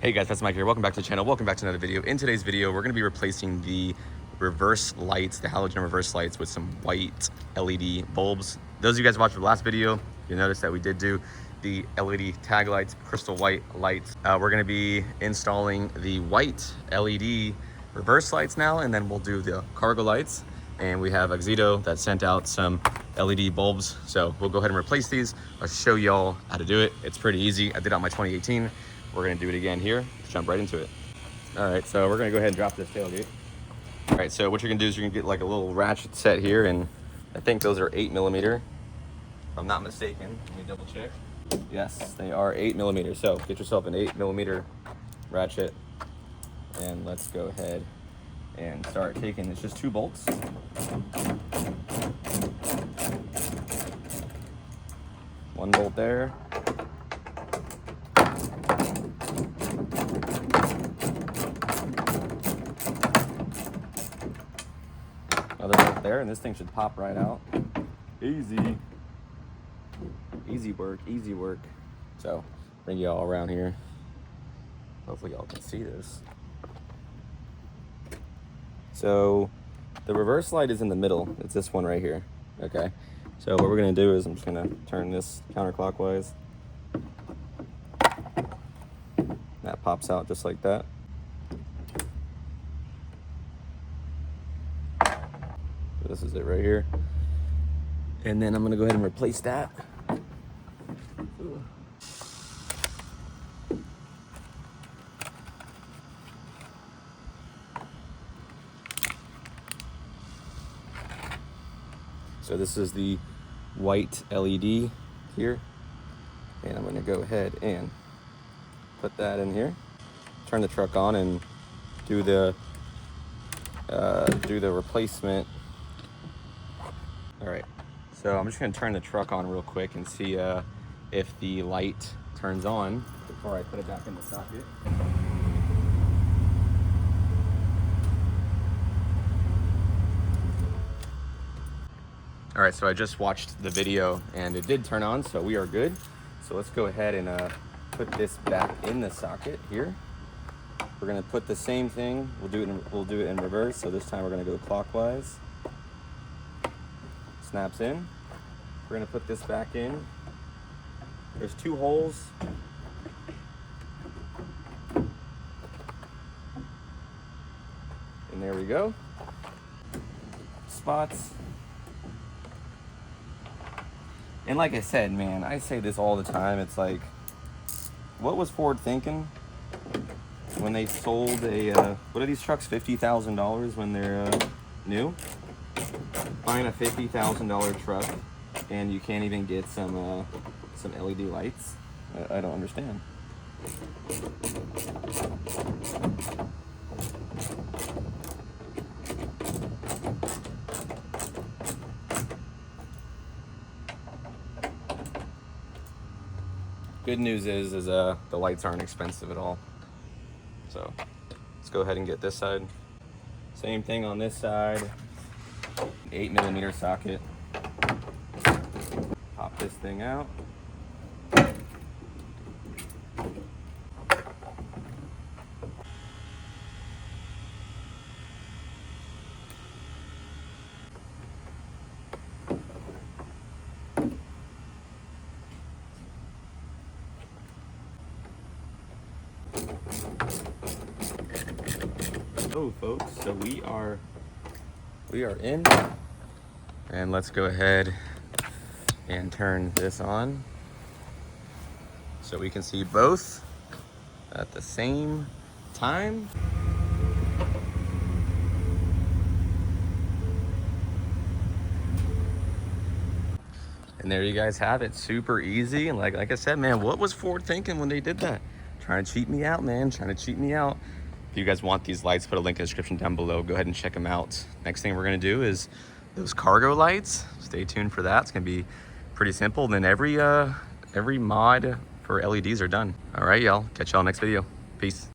Hey guys, that's Mike here. Welcome back to the channel. Welcome back to another video. In today's video, we're going to be replacing the reverse lights, the halogen reverse lights, with some white LED bulbs. Those of you guys who watched the last video, you notice that we did do the LED tag lights, crystal white lights. We're going to be installing the white LED reverse lights now, and then we'll do the cargo lights. And we have AUXITO that sent out some LED bulbs. So we'll go ahead and replace these. I'll show y'all how to do it. It's pretty easy. I did it on my 2018. We're gonna do it again here. Let's jump right into it. All right, so we're gonna go ahead and drop this tailgate. All right, so what you're gonna do is you're gonna get like a little ratchet set here, and I think those are 8mm. If I'm not mistaken, let me double check. Yes, they are 8mm. So get yourself an 8mm ratchet, and let's go ahead and start taking, it's just 2 bolts. One bolt there. Another bolt there, and this thing should pop right out. Easy. Easy work, easy work. So, bring you all around here. Hopefully y'all can see this. So, the reverse light is in the middle. It's this one right here, okay? So what we're gonna do is I'm just gonna turn this counterclockwise. That pops out just like that. This is it right here. And then I'm gonna go ahead and replace that. So this is the white LED here. And I'm gonna go ahead and put that in here. Turn the truck on and do the replacement. All right, so I'm just gonna turn the truck on real quick and see if the light turns on before I put it back in the socket. All right, so I just watched the video and it did turn on, so we are good. So let's go ahead and put this back in the socket here. We're gonna put the same thing. We'll do it in reverse. So this time we're gonna go clockwise. Snaps in. We're gonna put this back in. There's 2 holes. And there we go. Spots. And like I said, man, I say this all the time. It's like, what was Ford thinking when they sold a, what are these trucks, $50,000 when they're new? Buying a $50,000 truck and you can't even get some LED lights. I don't understand. Good news is the lights aren't expensive at all. So let's go ahead and get this side. Same thing on this side. 8mm socket. Pop this thing out. Oh, folks, so we are in, and let's go ahead and turn this on so we can see both at the same time. And there you guys have it. Super easy. And like I said, man, what was Ford thinking when they did that? Trying to cheat me out, man. Trying to cheat me out. If you guys want these lights, put a link in the description down below. Go ahead and check them out. Next thing we're gonna do is those cargo lights. Stay tuned for that. It's gonna be pretty simple. Then every mod for LEDs are done. All right, y'all. Catch y'all next video. Peace.